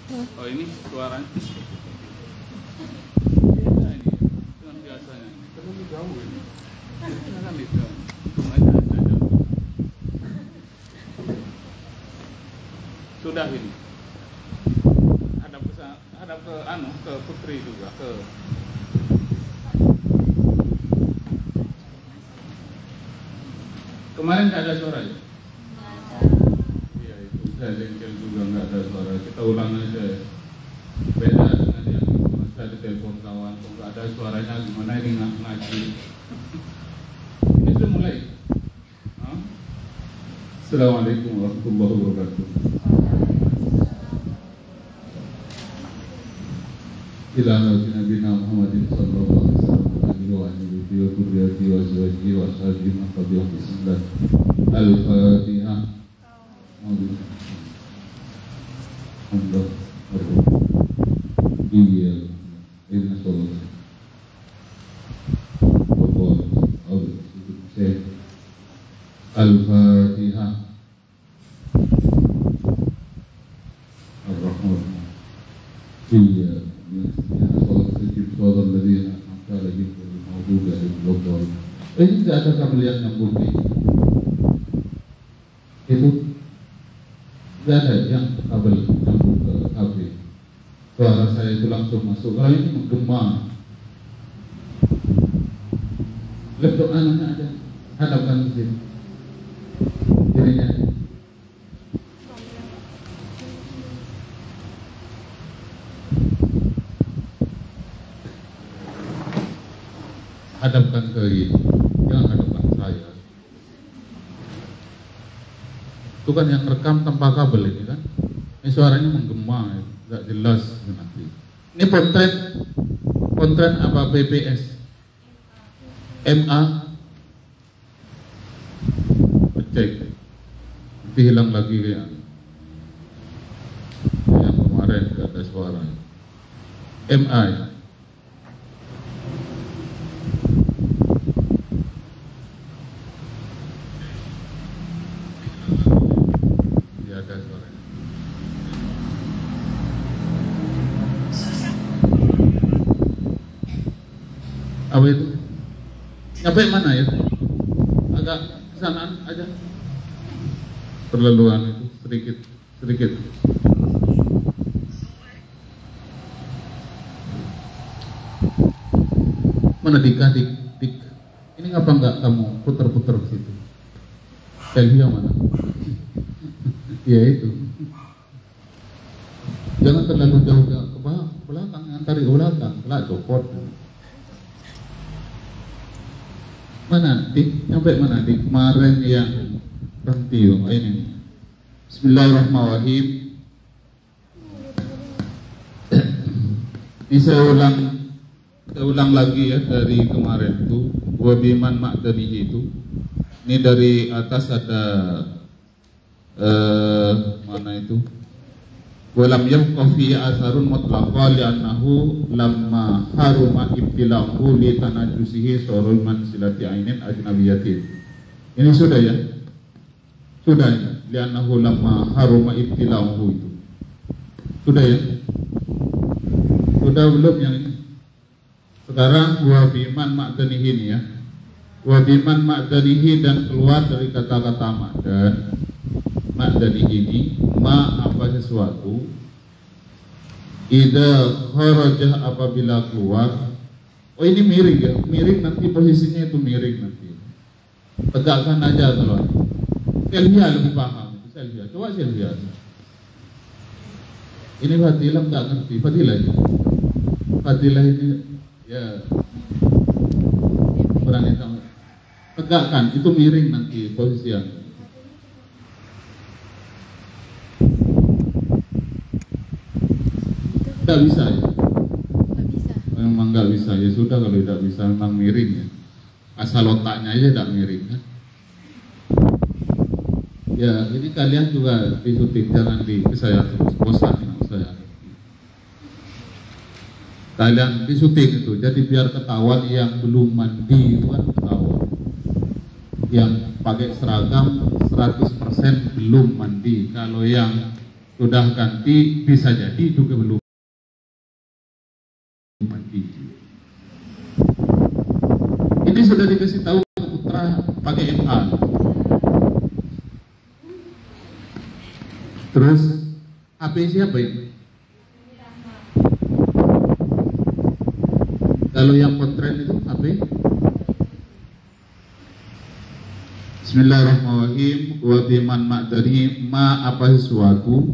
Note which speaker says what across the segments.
Speaker 1: Oh ini suaranya. Beda ini dengan biasanya. Terlalu jauh ini. Ini kan itu. Untung aja ada jauh. Sudah ini. Hadap ke Putri juga ke. Kemarin nggak ada suara ya? Iya itu saya jengkel juga nggak ada suara. Kita ulang aja ya. Beda dengan yang saya ditelepon kawan, kok nggak ada suaranya gimana ini ngaji. Ini sudah mulai. Hah? Assalamualaikum warahmatullahi wabarakatuh. Ila Nabi Muhammadin sallallahu alaihi wasallam wa alihi wa dzurriyyatihi wa azwajihi wa ashabihi wa tabi'ahum bi ihsan. Al-Fatihah. Alhamdulillah. Iya. Inna sallallahu Al-Fatihah. Ar-Rahman. Iya. Ini tidak ada kabel yang nyambung itu tidak ada yang kabel nyambung ke HP. Suara saya itu langsung masuk. Kalau ini menggema. Laptop anaknya ada, hadapkan ke sini. Jadinya hadapkan ke ini, jangan hadapkan saya. Itu kan yang rekam tanpa kabel ini kan. Ini suaranya menggema, tidak jelas nanti. Ini kontren apa BPS? MA cek, nanti hilang lagi ya. Yang kemarin tidak ada suara. MA ya. Apa itu? Sampai mana ya? Agak kesanaan aja. Perlaluan itu sedikit. Mana dik? Ini ngapa enggak kamu putar-putar ke situ? Selfie mana? Ya itu. Jangan terlalu jauh ke belakang, antar ke belakang, kelak copot. Mana dik? Sampai mana dik? Kemarin yang berhenti ini. Bismillahirrahmanirrahim. Ini saya ulang lagi ya dari kemarin itu. Wa biman ma'danihi itu. Ini dari atas ada mana itu? Walam yabqa fi atharun mutlaqa li'annahu lamma haruma ibtila'uhu li tanajusihi surul mansilati ainin ajnabiyatin. Ini sudah ya? Sudah ya? Li'annahu lamma haruma ibtila'uhu itu. Sudah ya? Sudah belum yang ini? Sekarang wa biman ma'danihi ini ya. Wa biman ma'danihi dan keluar dari kata-kata ma'dan. Ma'danihi ini apa sesuatu idza kharajah apabila keluar. Oh ini miring ya, miring nanti posisinya itu miring nanti. Tegakkan aja kalau Selvia lebih paham. Selvia, coba Selvia. Ini Fadilah nggak ngerti. Fadilah ini ya berani tahu. Tegakkan itu miring nanti posisinya. Tidak bisa ya? Tidak bisa. Memang nggak bisa ya sudah kalau tidak bisa memang miring ya. Asal otaknya aja tidak miring kan? Ya ini kalian juga disuntik jangan saya terus bosan dengan saya. Kalian disuntik itu jadi biar ketahuan yang belum mandi itu kan ketahuan. Yang pakai seragam 100% belum mandi. Kalau yang sudah ganti, bisa jadi juga belum mati. Ini sudah dikasih tahu ke putra pakai MA. Terus HP siapa ini? Kalau yang kontren itu HP? Bismillahirrahmanirrahim. Wa biman ma'dari ma apa sesuatu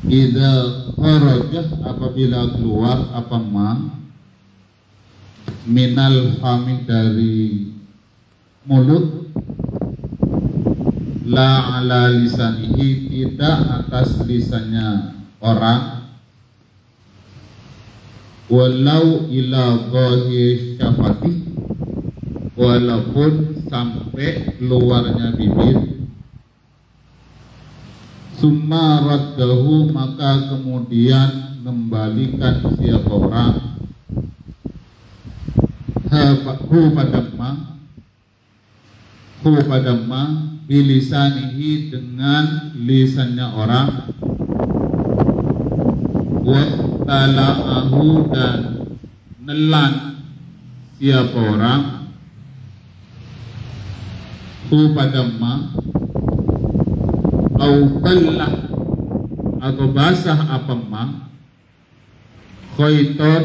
Speaker 1: idza kharajah apabila keluar apa ma minal fami dari mulut la ala lisanihi tidak atas lisannya orang walau ila ghahir syafati walaupun sampai keluarnya bibir summa raddahu maka kemudian kembalikan siapa orang hu padamma bilisanihi dengan lisannya orang wa tala'ahu dan nelan siapa orang hu padamma au ballah atau basah apa ma khaiton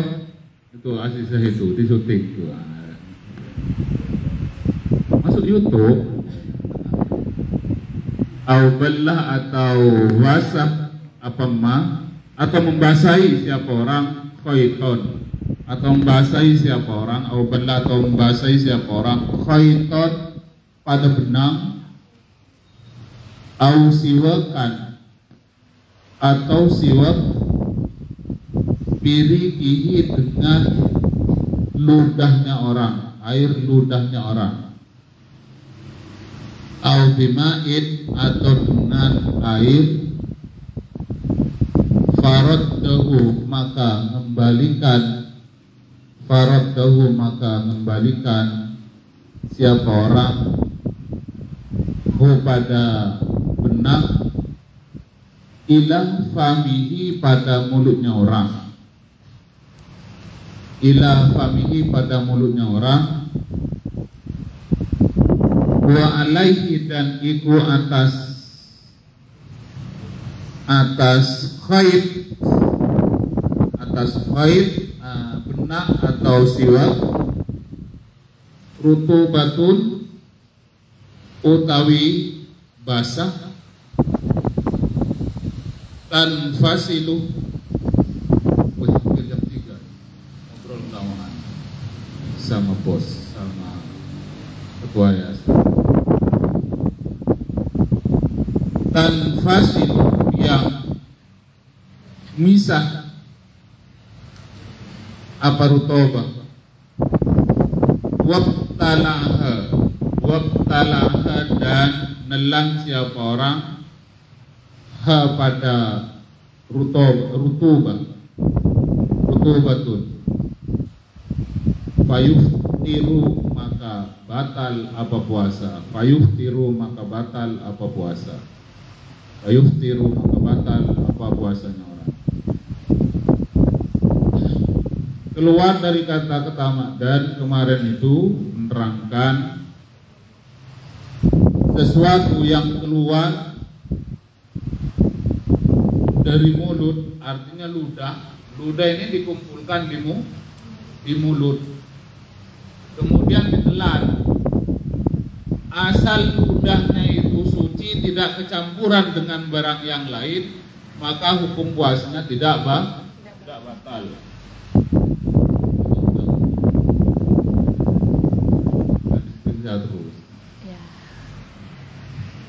Speaker 1: itu asisah itu di syuting itu masuk YouTube au ballah atau basah apa ma atau membasahi siapa orang khaiton atau membasahi siapa orang au ballah atau membasahi siapa orang khaiton pada benang au siwakan atau siwak birikihi dengan ludahnya orang, air ludahnya orang au bima'id atau dengan air faraddahu maka mengembalikan siapa orang pada benang ila famihi pada mulutnya orang wa alaihi dan iku atas khaid benang atau siwak rutubatun utawi basah dan fasilu jam 3 ngobrol kawan sama bos sama ketua ya dan fasilu yang misah apa rutoba wabtalaha dan nelan siapa orang pada rutubatun fayuftiru maka batal apa puasa puasanya orang. Keluar dari kata dan kemarin itu menerangkan sesuatu yang keluar dari mulut, artinya ludah ini dikumpulkan di mulut, kemudian ditelan. Asal ludahnya itu suci, tidak kecampuran dengan barang yang lain, maka hukum puasanya tidak batal.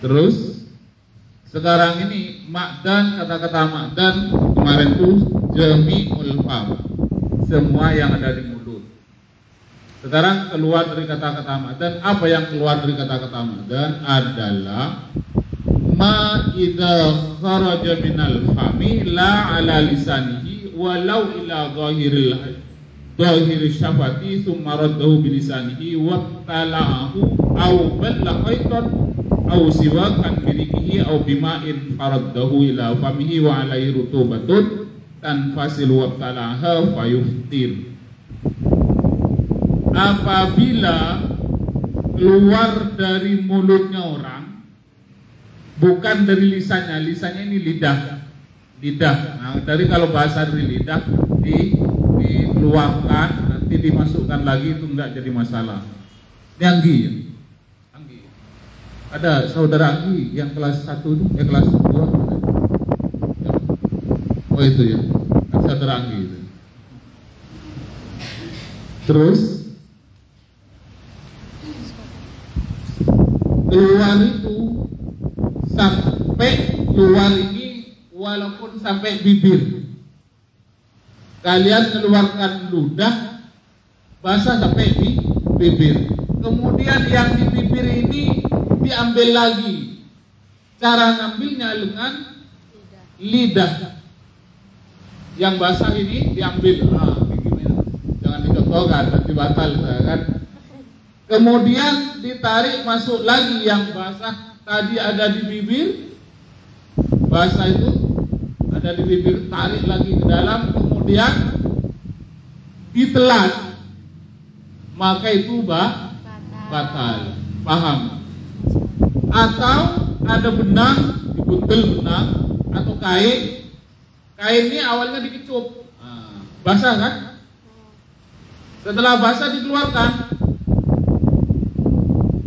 Speaker 1: Terus sekarang ini makdan, kata-kata makdan kemarin itu jami'ul fam, semua yang ada di mulut. Sekarang keluar dari kata-kata makdan, apa yang keluar dari kata-kata makdan adalah ma idza kharaja minal fami la ala lisanihi walau ila zahiril syafati thumma raddahu bilisanihi wa tala'ahu aw balla khaitan au siwak an birikihi au bima'in faraddahu ila famihi wa alaihi rutubatun tanfasilu wa talaha fayuftir. Apabila keluar dari mulutnya orang, bukan dari lisannya, lisannya ini lidah. Nah, tadi kalau bahasa dari lidah dikeluarkan, nanti dimasukkan lagi, itu enggak jadi masalah. Ini Anggi ya? Anggi. Ada saudara Anggi yang kelas 1 itu, kelas 2 ya. Oh itu ya, saudara Anggi itu. Terus keluar itu sampai keluar ini walaupun sampai bibir. Kalian mengeluarkan ludah basah sampai di bibir. Kemudian yang di bibir ini diambil lagi. Cara ngambilnya dengan lidah. Yang basah ini diambil. Jangan dikotorkan, nanti batal kan. Kemudian ditarik masuk lagi yang basah. Tadi ada di bibir, basah itu ada di bibir, tarik lagi ke dalam, kemudian ditelan, maka itu batal. Paham? Atau ada benang, dibuntel benang atau kain ini awalnya dikecup, basah kan? Setelah basah dikeluarkan,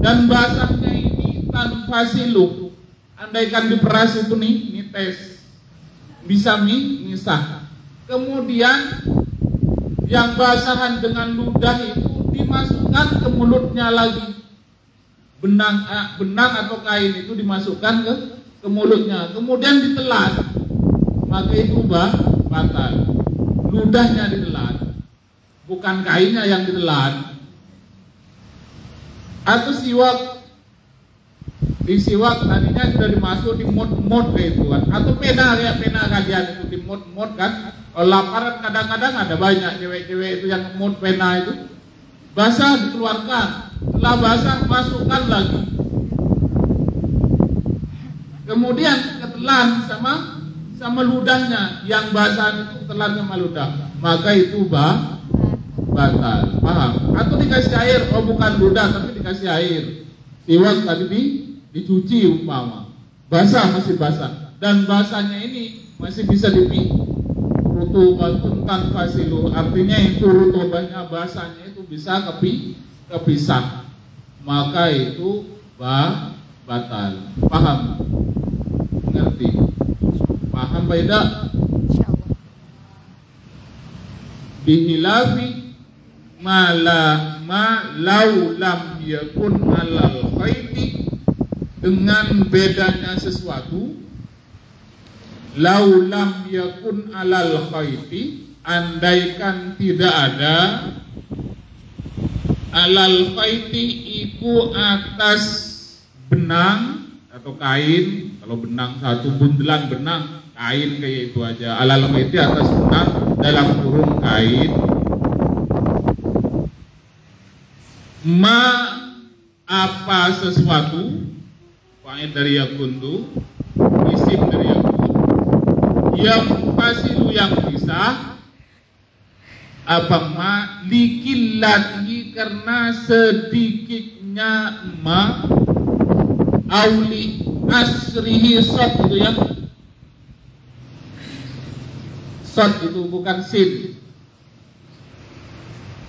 Speaker 1: dan basahnya ini tanpa silup. Andaikan diperas itu nih, ini tes bisa misah. Kemudian yang basahan dengan ludah itu dimasukkan ke mulutnya lagi. Benang atau kain itu dimasukkan ke mulutnya, kemudian ditelan, maka itu batal. Ludahnya ditelan, bukan kainnya yang ditelan. Atau siwak, di siwak tadinya sudah dimasuk di mod kayak itu kan, atau pena kayak pena kalian itu di mod kan. Kalau laparan kadang-kadang ada banyak cewek-cewek itu yang mod pena itu, basah dikeluarkan, setelah basah masukkan lagi, kemudian ketelan sama ludahnya, yang basah itu ketelan sama ludah, maka itu batal. Paham? Atau dikasih air, oh bukan ludah tapi dikasih air. Siwak tadi dicuci umpama, basah, masih basah, dan basahnya ini masih bisa rutubatun tanpa silu, artinya itu rutubahnya, basahnya itu bisa kepisah, maka itu batal. Paham? Ngerti? Paham Baida? Bihilafi ma lau lam yakun alal khaiti, dengan bedanya sesuatu. Lau lam yakun alal khaiti, andaikan tidak ada alal khaiti itu atas benang atau kain. Kalau benang satu, bundelan benang, kain kayak itu aja. Alal khaiti atas benang dalam kurung kain. Ma apa sesuatu, fa'il dari yakun tu, isim dari yakun, yang fasilu yang bisa, apa ma likillatihi, karena sedikitnya ma, auli asrihi sod itu ya, sod itu bukan sin.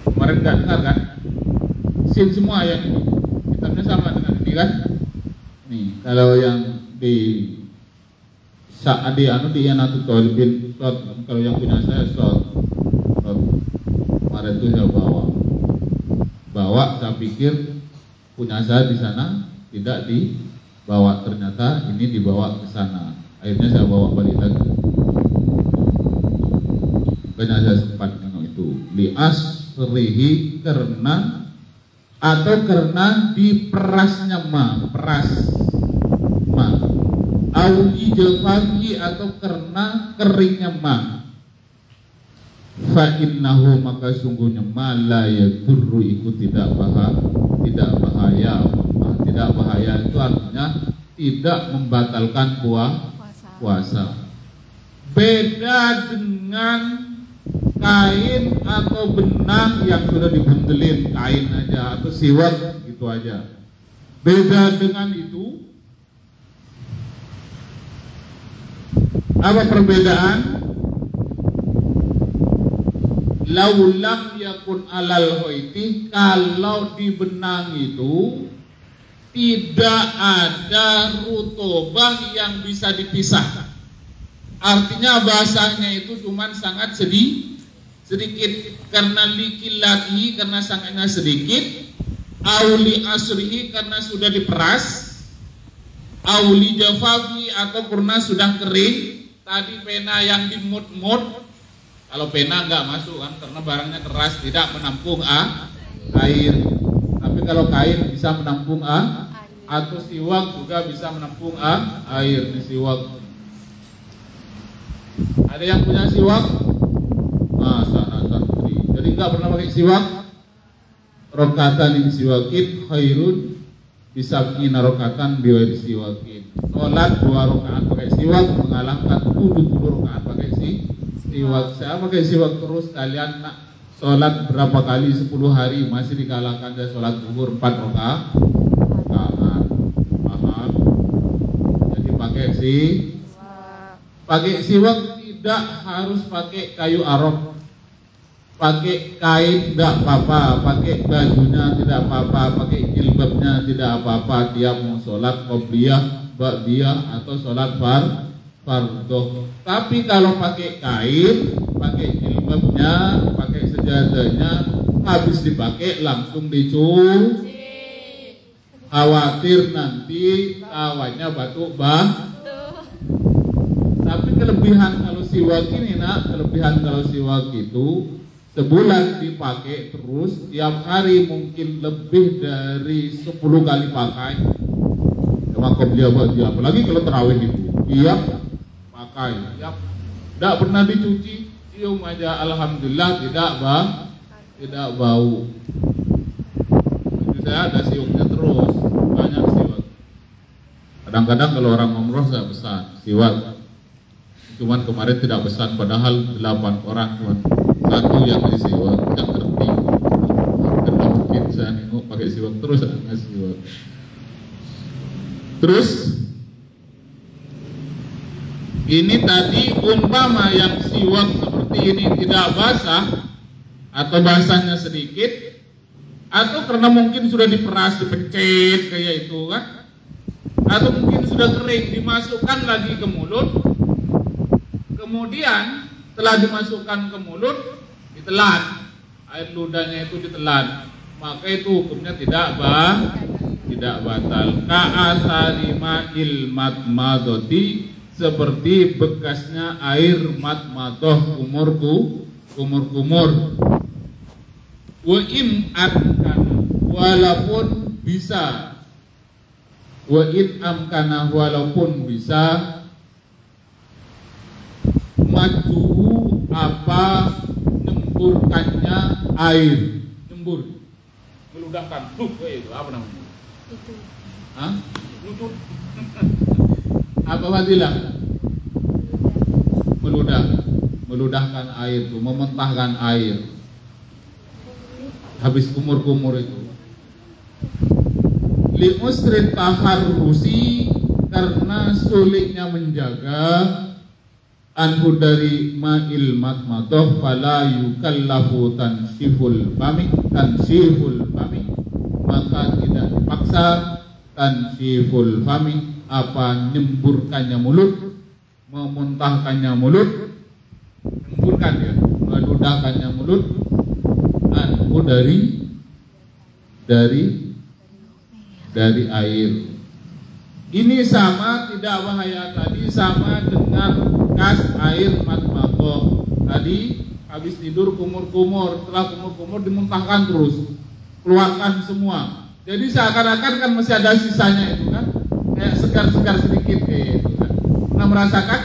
Speaker 1: Kemarin nggak dengar kan? Sin semua yang ini, kitabnya sama dengan ini kan? Nih, kalau yang di Sa'adi di Yanatu Tolibin Sot, kalau yang punya saya Sot. Kemarin itu saya bawa, saya pikir punya saya di sana tidak dibawa, ternyata ini dibawa ke sana. Akhirnya saya bawa balik lagi. Makanya saya sempat tengok itu li asrihi, karena diperasnya peras au ijfafhi, atau karena keringnya fa innahu, maka sungguhnya la yadurru, itu tidak bahaya tidak bahaya. Itu artinya tidak membatalkan puasa. Beda dengan kain atau benang yang sudah dibentelin, kain aja atau siwak gitu aja. Beda dengan itu. Apa perbedaan? Laulam yakun alal hoiti, kalau di benang itu tidak ada rutobah yang bisa dipisah. Artinya basahnya itu cuman sangat sedikit karena likilati, karena sangatnya sedikit, auli asrihi karena sudah diperas, auli jafafi atau karena sudah kering. Tadi pena yang dimut-mut, kalau pena nggak masuk kan karena barangnya keras, tidak menampung air. Tapi kalau kain bisa menampung atau siwak juga bisa menampung air di siwak. Ada yang punya siwak? Masa santri. Jadi nggak pernah pakai siwak? Rokatan yang siwakin khairun bisa bikin rokatan biwai siwakin. Sholat 2 rakaat pakai siwak mengalahkan 70 rakaat pakai siwak. Saya pakai siwak terus, kalian nak sholat berapa kali 10 hari masih dikalahkan dari sholat zuhur 4 rakaat. Paham? Jadi pakai siwak tidak harus pakai kayu arok. Pakai kain tidak apa-apa, pakai bajunya tidak apa-apa, pakai jilbabnya tidak apa-apa. Tiap mau sholat qobliyah, ba'diyah atau sholat fardhu. Tapi kalau pakai kain, pakai jilbabnya, pakai sejadahnya, habis dipakai langsung dicuci. Khawatir nanti kawannya batuk Tapi kelebihan kalau siwak ini kelebihan kalau siwak itu sebulan dipakai terus, tiap hari mungkin lebih dari 10 kali pakai. Apalagi kalau tarawih itu, tiap pakai, tidak pernah dicuci, cium aja, alhamdulillah tidak bau. Jadi saya ada siwaknya terus, banyak siwak. Kadang-kadang kalau orang umroh saya pesan siwak. Cuman kemarin tidak pesan, padahal 8 orang cuman satu yang di siwak, tidak ngerti. Karena mungkin saya nengok pakai siwak terus, nggak siwak. Terus ini tadi umpama yang siwak seperti ini tidak basah atau basahnya sedikit, atau karena mungkin sudah diperas, dipencet kayak itu kan, atau mungkin sudah kering, dimasukkan lagi ke mulut. Kemudian setelah dimasukkan ke mulut, ditelan, air ludahnya itu ditelan, maka itu hukumnya tidak batal. Ka'asari ma'il matmadoti, seperti bekasnya air matmadoh kumur. Wa im amkana, walaupun bisa. Wa in amkana, walaupun bisa. Majuhu apa nyemburkannya air, nyembur, meludahkan, itu apa namanya? Itu. Lucut. Apa fadilah? Meludahkan air itu, mementahkan air. Habis kumur itu. Li usri taharrusi, karena sulitnya menjaga anhu dari ma'il matmadoh, fala yukallafu tanshiful fami, maka tidak dipaksa tanshiful fami, apa nyemburkannya mulut, memuntahkannya mulut, nyemburkan ya, meludahkannya mulut, anhu dari air. Ini sama, tidak bahaya tadi, sama dengan bekas air matmadoh. Tadi habis tidur kumur-kumur, setelah kumur-kumur dimuntahkan terus, keluarkan semua. Jadi seakan-akan kan masih ada sisanya itu kan, kayak segar-segar sedikit kayak itu kan. Pernah merasakan?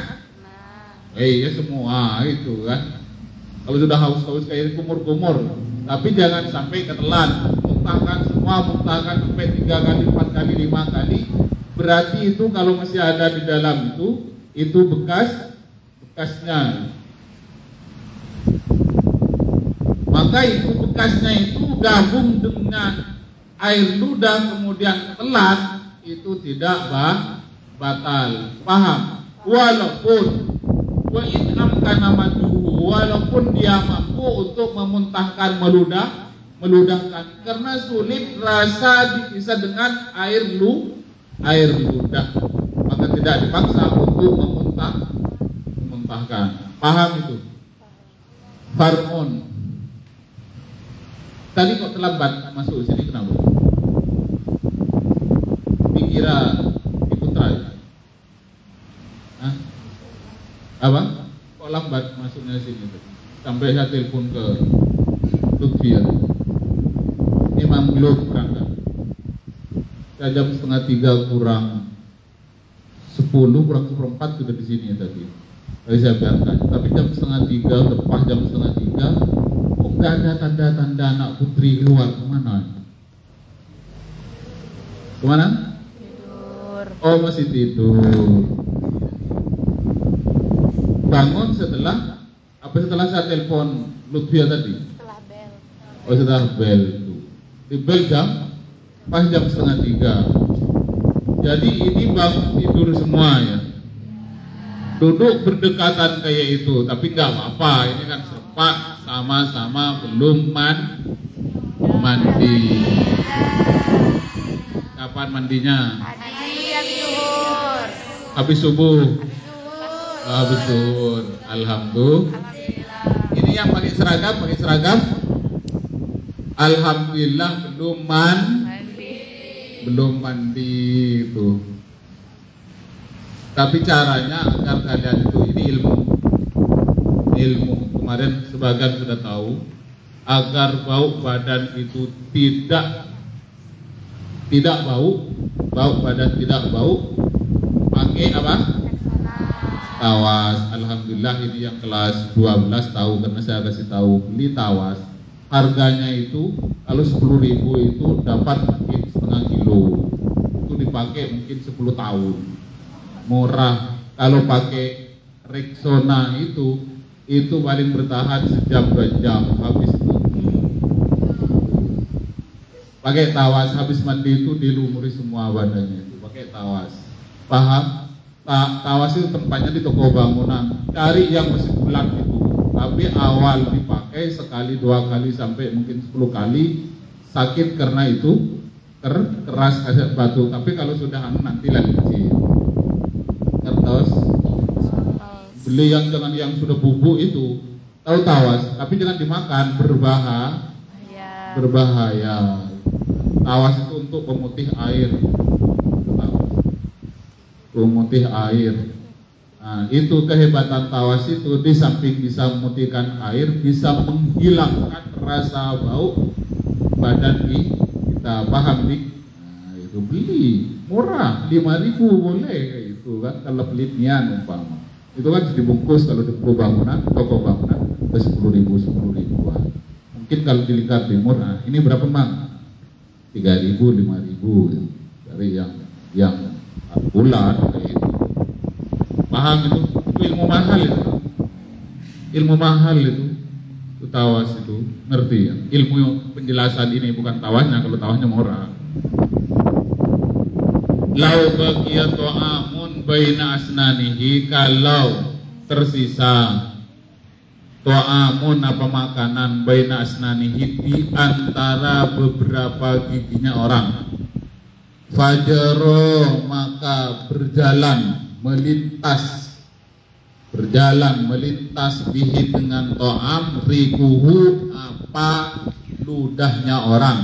Speaker 1: Iya semua itu kan. Kalau sudah haus-haus kayak kumur-kumur, tapi jangan sampai ketelan. muntahkan semua, muntahkan sampai 3 kali, 4 kali, 5 kali, berarti itu kalau masih ada di dalam itu bekasnya. Maka itu bekasnya itu gabung dengan air ludah kemudian telan, itu tidak batal. Paham? Walaupun wa in amkana maduhu, walaupun dia mampu untuk memuntahkan, meludahkan, karena sulit rasa dipisah dengan air ludah, maka tidak dipaksa untuk memuntahkan. Paham itu? Far'un. Tadi kok terlambat masuk sini, kenapa? Dikira di Putra ya? Hah? Apa? Kok lambat masuknya sini tuh? Sampai saya telepon ke Lutfi ya. Imam belum berangkat. Saya jam 2:30 kurang 10 kurang 1/4 sudah di sini tadi. Tadi saya biarkan. Tapi jam 2:30 lepas jam 2:30 kok nggak ada tanda-tanda anak putri keluar. Kemana? Kemana?
Speaker 2: Tidur.
Speaker 1: Oh, masih tidur. Bangun setelah saya telepon Lutfia tadi?
Speaker 2: Setelah bel.
Speaker 1: Oh, setelah bel itu. Di bel pas jam 2:30. Jadi ini bangun tidur semua ya. Duduk berdekatan kayak itu, tapi nggak apa-apa. Ini kan sepak, sama-sama belum mandi. Kapan mandinya? Habis subuh. Habis zuhur. Alhamdulillah. Ini yang pakai seragam. Alhamdulillah belum mandi itu. Tapi caranya agar kalian itu, ini ilmu. Kemarin sebagian sudah tahu, agar bau badan itu tidak bau badan tidak bau, pakai apa? Tawas. Alhamdulillah ini yang kelas 12 tahu, karena saya kasih tahu beli tawas. Harganya itu kalau 10.000 itu dapat mungkin setengah kilo. Itu dipakai mungkin 10 tahun. Murah. Kalau pakai Rexona itu paling bertahan sejam 2 jam. Habis itu pakai tawas, habis mandi itu dilumuri semua badannya itu pakai tawas. Paham? Tawas itu tempatnya di toko bangunan. Cari yang masih bulat itu. Tapi awal dipakai sekali, 2 kali sampai mungkin 10 kali sakit karena itu keras kayak batu. Tapi kalau sudah nanti lagi kecil. Kertas beli yang dengan yang sudah bubuk itu, tahu tawas, tapi jangan dimakan, berbahaya. Tawas itu untuk pemutih air. Pemutih air. Nah, itu kehebatan tawas itu, di samping bisa memutihkan air, bisa menghilangkan rasa bau badan kita. Paham nih? Nah, itu beli murah, 5.000 boleh itu kan, kalau beli nian umpama. Itu kan dibungkus kalau di toko bangunan 10.000-an. Mungkin kalau di Lingkar Timur, nah ini berapa Bang? 3.000, 5.000 dari yang bulan kayak itu. Paham itu ilmu mahal itu. Ilmu mahal itu tawas itu, ngerti ya? Ilmu penjelasan ini bukan tawasnya, kalau tawasnya murah. Lau baqiya ta'amun baina asnanihi, kalau tersisa ta'amun apa makanan baina asnanihi di antara beberapa giginya orang, fajaro maka berjalan melintas bihi dengan ta'am, rikuhu apa ludahnya orang,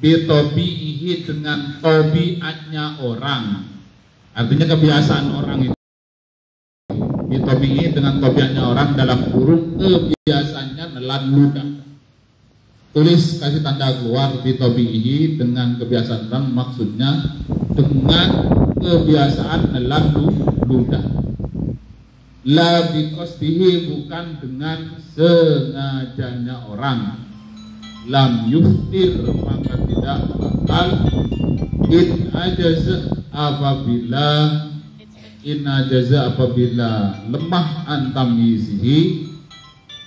Speaker 1: bitobihi dengan tobiatnya orang, artinya kebiasaan orang itu, bitobihi dengan tobiatnya orang, dalam kurung kebiasaannya nelan ludah. Tulis kasih tanda keluar, bitobihi dengan kebiasaan orang, maksudnya dengan kebiasaan nelan ludah. La biqasdihi, bukan dengan sengajanya orang. lam yuftir, maka tidak batal. In ajaza apabila lemah antamyizihi,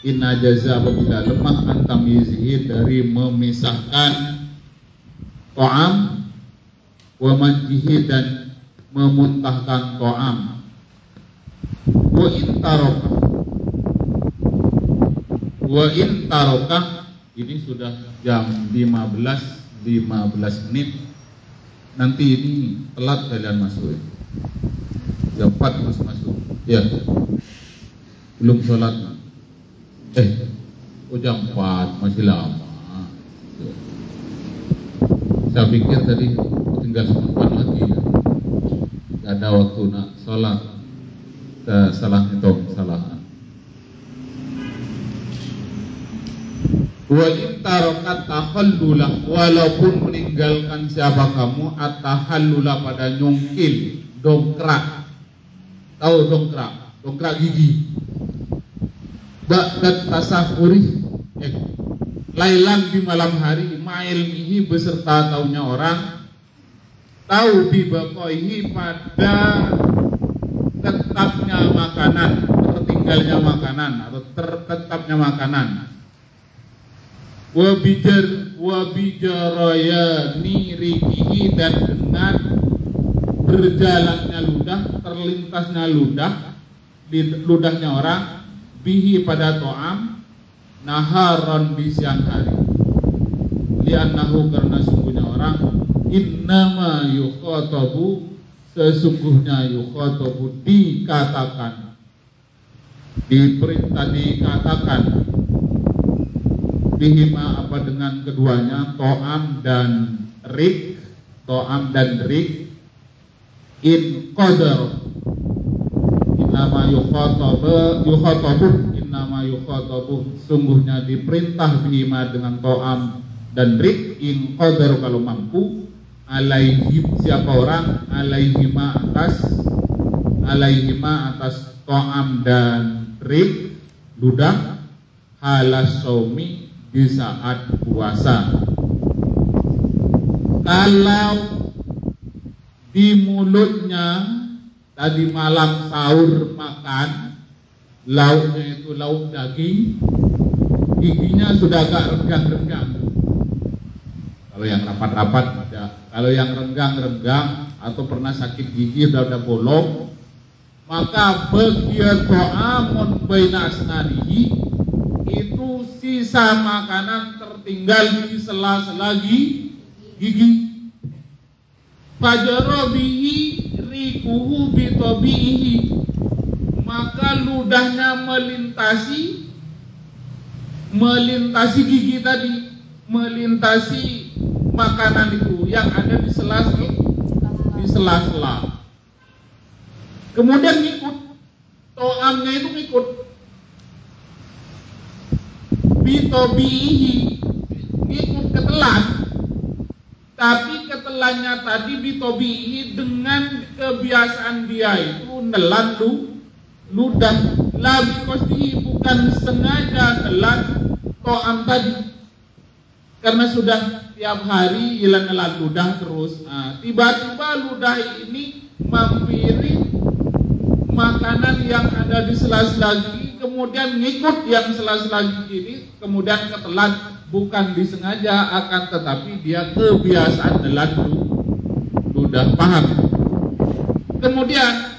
Speaker 1: in ajaza apabila lemah antamyizihi dari memisahkan to'am, wa majdihi dan memuntahkan to'am, wa in tarokah. Ini sudah jam 15 menit. Nanti ini telat kalian masuk ya. Jam 4 harus masuk. Ya. Belum sholat. Jam 4 masih lama. Saya pikir tadi tinggal sebentar lagi ya. Gak ada waktu nak sholat. Salah hitung, kesalahan. Wa intarokat tahallulah, walaupun meninggalkan siapa kamu at-tahallula pada nyungkil, dongkrak. Tahu dongkrak gigi. Ba'dat tasafuri, lailan di malam hari, ma'ilmihi beserta taunya orang, tahu bibakoihi pada tetapnya makanan, tertinggalnya makanan atau tertetapnya makanan. Wabijaraya nirikihi, dan dengan berjalannya ludah, terlintasnya ludah di ludahnya orang, bihi pada to'am, naharon di siang hari, li'annahu karena sungguhnya orang, innama yukhatabu, sesungguhnya yukhatabu dikatakan, diperintah dikatakan, bihima apa dengan keduanya, to'am dan rik, in qadar, innama yukhatabu, sungguhnya diperintah bihima dengan to'am dan rik, in qadar kalau mampu, alaihim siapa orang, alaihima atas to'am dan rik, ludah, halas saumi, di saat puasa. Kalau di mulutnya tadi malam sahur makan, lauknya itu lauk daging, giginya sudah agak renggang-renggang. Kalau yang rapat-rapat ada, kalau yang renggang-renggang atau pernah sakit gigi sudah bolong, maka bagian to'amun baina asnanihi, itu sisa makanan tertinggal di sela-sela gigi. Fajarobihi rikuhu bitobihi, maka ludahnya melintasi gigi tadi, melintasi makanan itu yang ada di sela-sela. Kemudian ngikut, to'amnya itu ngikut. Bitobihi, ngikut ketelan, tapi ketelannya tadi bitobihi dengan kebiasaan dia itu nelan ludah, labi kostihi, bukan sengaja nelan to'am tadi, karena sudah tiap hari hilang nelan ludah terus. Tiba-tiba ludah ini mampiri makanan yang ada di sela-sela gigi, kemudian ngikut yang sela-sela gigi ini, kemudian ketelan, bukan disengaja, akan tetapi dia kebiasaan nelan ludah, paham? Kemudian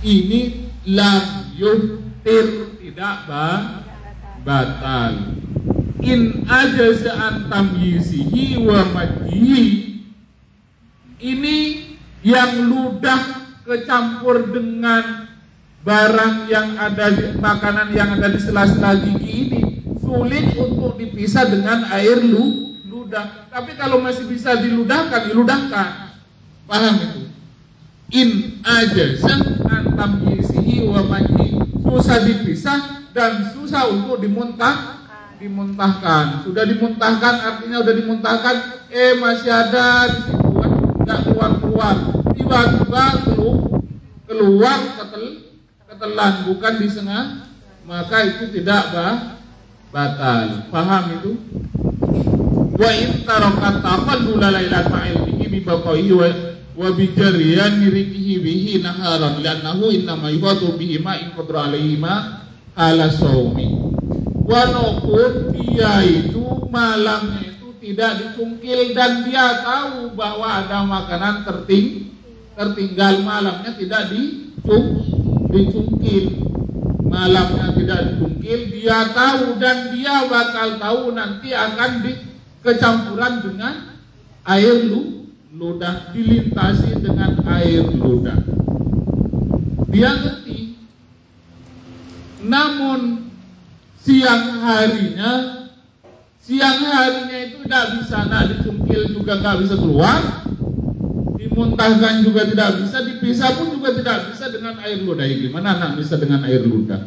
Speaker 1: ini lam yuftir, tidak batal. In ajaza an tamyizihi wa majdihi, ini yang ludah kecampur dengan barang yang ada di makanan yang ada di sela-sela gigi ini sulit untuk dipisah dengan air ludah. Tapi kalau masih bisa diludahkan, paham itu? In ajaza an tamyizihi wa majdihi, susah dipisah dan susah untuk dimuntahkan. Sudah dimuntahkan, artinya sudah dimuntahkan, masih ada di situ, nggak keluar. Tiba-tiba keluar ketelan, bukan disengaja, maka itu tidak batal. Paham itu? Wa in tarakat taqallula lailan ma'ilmihi bi baqaihi wa bi jariyan riqihi bihi naharan li'annahu innama yughatu bihi ma in qadra alaihi ma ala saumi. Walaupun dia itu malamnya itu tidak dicungkil dan dia tahu bahwa ada makanan tertinggal, malamnya tidak dicungkil, malamnya tidak dicungkil, dia tahu dan dia bakal tahu nanti akan kecampuran dengan air ludah, dilintasi dengan air ludah. Dia ngerti. Namun siang harinya itu tidak bisa, dicungkil juga nggak bisa keluar, dimuntahkan juga tidak bisa, dipisah pun juga tidak bisa dengan air ludah. Gimana nak bisa dengan air ludah?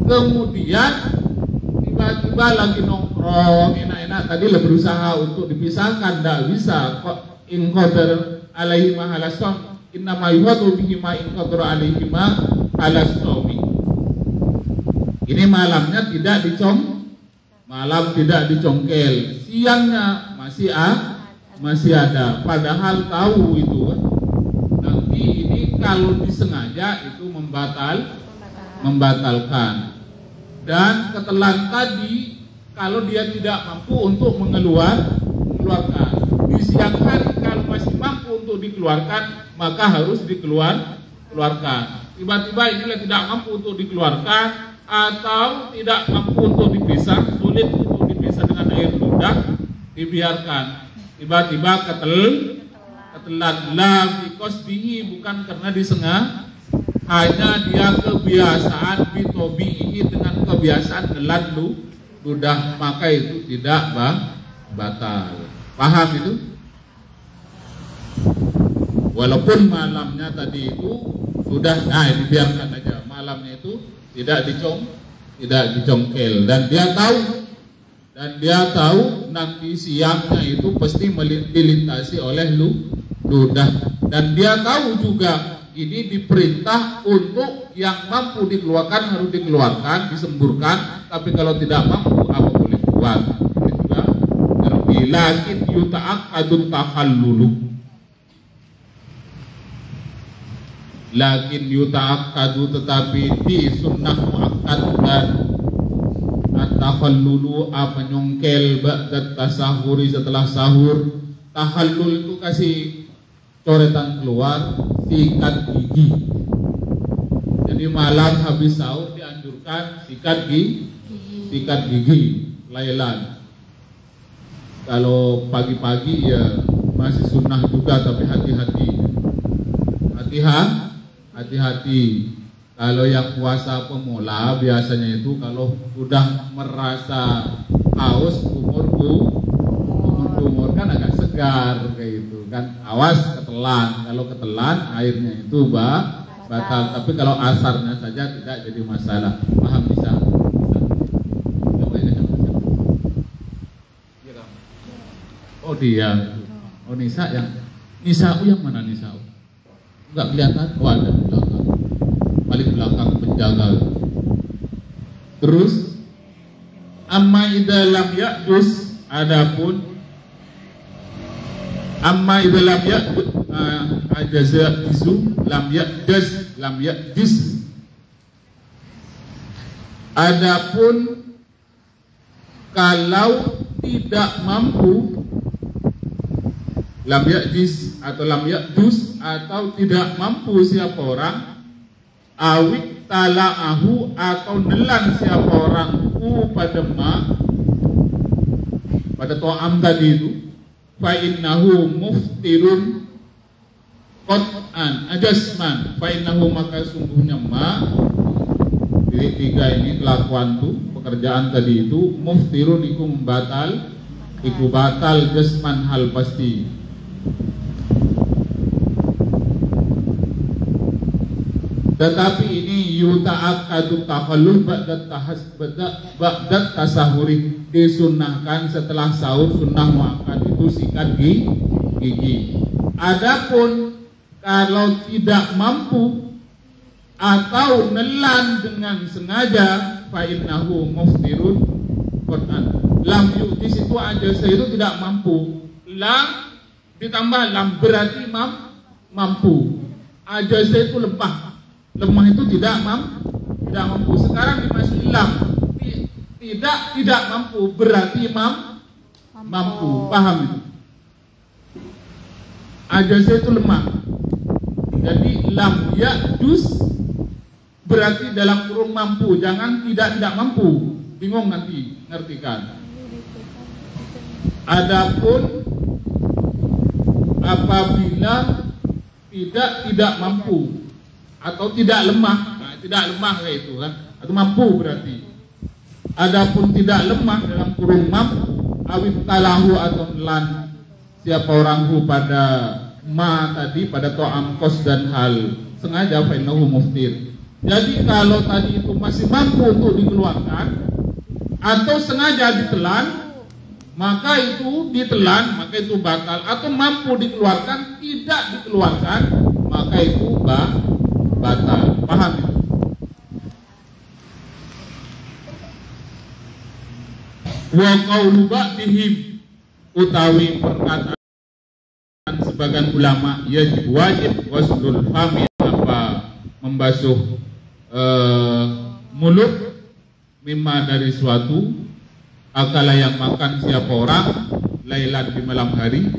Speaker 1: Kemudian tiba-tiba lagi nongkrong enak-enak, tadi lah berusaha untuk dipisahkan, tidak bisa. Kok in qadar alaihi ma halasam inna ma yuhatu bihi ma in qadar alaihi ma halasami. Ini malamnya tidak dicongkel, siangnya masih ada, padahal tahu itu nanti ini kalau disengaja itu membatalkan. Dan ketelan tadi kalau dia tidak mampu untuk mengeluarkan, di siang hari kalau masih mampu untuk dikeluarkan maka harus dikeluarkan. Tiba-tiba inilah tidak mampu untuk dikeluarkan atau tidak mampu untuk dipisah, sulit untuk dipisah dengan air ludah, dibiarkan. Tiba-tiba ketelan la fi qasdihi, bukan karena disengaja, hanya dia kebiasaan bitobihi, dengan kebiasaan nelan ludah, maka itu tidak batal. Paham itu? Walaupun malamnya tadi itu sudah, dibiarkan aja, malamnya itu tidak dicongkel, dan dia tahu nanti siangnya itu pasti dilintasi oleh ludah, dan dia tahu juga ini diperintah untuk yang mampu dikeluarkan harus dikeluarkan, disemburkan, tapi kalau tidak mampu apa boleh buat. Ini juga ngerti. Lakin yuta'aqqadun takhallulu, lakin yuta'aqqadu, tetapi di sunnah muakkadkan at-takhallulu, menyongkel ba'da tasahuri, setelah sahur. Takhallul itu kasih coretan keluar, sikat gigi. Jadi malam habis sahur dianjurkan sikat gigi lailan. Kalau pagi-pagi ya masih sunnah juga, tapi hati-hati. Kalau yang puasa pemula biasanya itu kalau sudah merasa haus, umur kan agak segar kayak gitu kan, awas ketelan. Kalau ketelan airnya itu batal, tapi kalau asarnya saja tidak jadi masalah. Paham bisa? Oh dia, oh Nisa yang mana Nisa? Enggak kelihatan. Oh ada di belakang, paling belakang penjaga. Terus amma idza lam ya'dus, adapun amma idza lam ya'dus ajaza izu lam ya'dis, adapun kalau tidak mampu, lam ya'dis atau lam ya'dus, atau tidak mampu siapa orang, awik tala'ahu, atau nelan siapa orang pada to'am tadi itu, fa'innahu muftirun qat'an ajasman, fa'innahu, maka sungguhnya jadi tiga ini kelakuan tuh, pekerjaan tadi itu, muftirun iku batal jasman, hal pasti. Tetapi ini yuta'aqqadu takhallul ba'da tasahuri, disunnahkan setelah sahur, sunnah muakkad itu sikat gigi. Adapun kalau tidak mampu
Speaker 3: atau nelan dengan sengaja, fa innahu muftirun Quran. Lam yu'jiz itu ajaz itu tidak mampu. Lam ditambah lam berarti mampu. Ajaz itu lemah. Lemah itu tidak mampu. Sekarang dimasuki lam. Tidak mampu berarti mampu. Paham itu? Ajaz itu lemah. Jadi lam ya'juz berarti dalam kurung mampu, jangan tidak mampu. Bingung nanti ngertikan. Adapun apabila tidak mampu atau tidak lemah, nah, tidak lemah kayak itu kan, atau mampu berarti. Adapun tidak lemah dalam kurung mampu, awit talahu atau nelan siapa orang pada ma tadi pada to'am kos dan hal sengaja fa innahu muftir. Jadi kalau tadi itu masih mampu untuk dikeluarkan atau sengaja ditelan, maka itu ditelan, maka itu batal. Atau mampu dikeluarkan, tidak dikeluarkan, maka itu batal. Paham itu? Wa qaulu ba'dihim utawi perkataan sebagian ulama wajib wasdul fami apa membasuh mulut mimma dari suatu akala yang makan siapa orang lailan di malam hari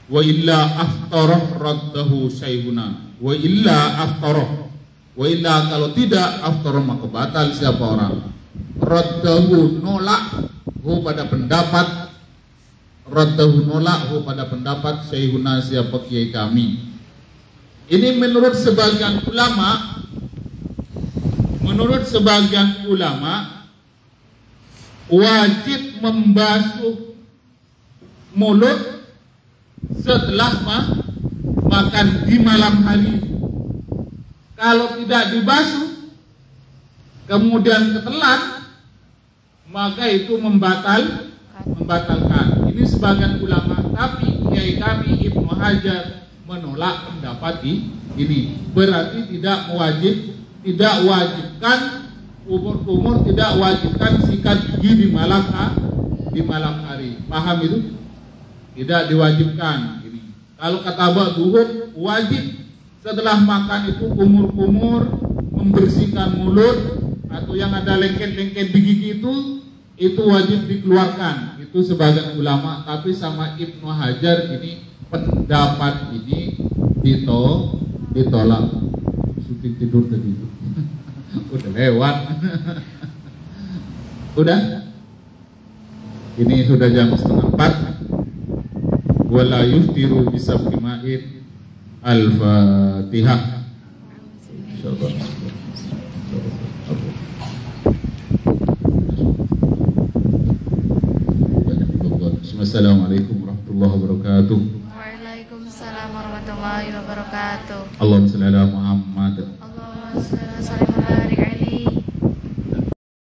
Speaker 3: wa illa aftarah raddahu syai'una wa illa kalau tidak aftarah maka batal siapa orang raddahu nolak pada pendapat syai'una siapa kiai kami. Ini menurut sebagian ulama wajib membasuh mulut setelah makan di malam hari. Kalau tidak dibasuh kemudian ketelan, maka itu membatalkan. Ini sebagian ulama, tapi kiai kami Ibnu Hajar menolak pendapat ini. Berarti tidak wajibkan umur tidak wajibkan sikat gigi di malam hari. Paham itu? Tidak diwajibkan ini. Kalau kata ba'duhum wajib setelah makan itu kumur-kumur membersihkan mulut atau yang ada lengket-lengket di gigi itu wajib dikeluarkan. Itu sebagian ulama, tapi sama Ibnu Hajar ini pendapat ini ditolak. Syuting tidur tadi itu. Udah lewat. Udah. Ini sudah jam 3:30. Wala yuftiru bisabqi ma'in. Al-Fatihah. Insyaallah. Assalamualaikum warahmatullahi wabarakatuh.
Speaker 2: Waalaikumsalam warahmatullahi wabarakatuh.
Speaker 3: Allahumma shalli ala Muhammad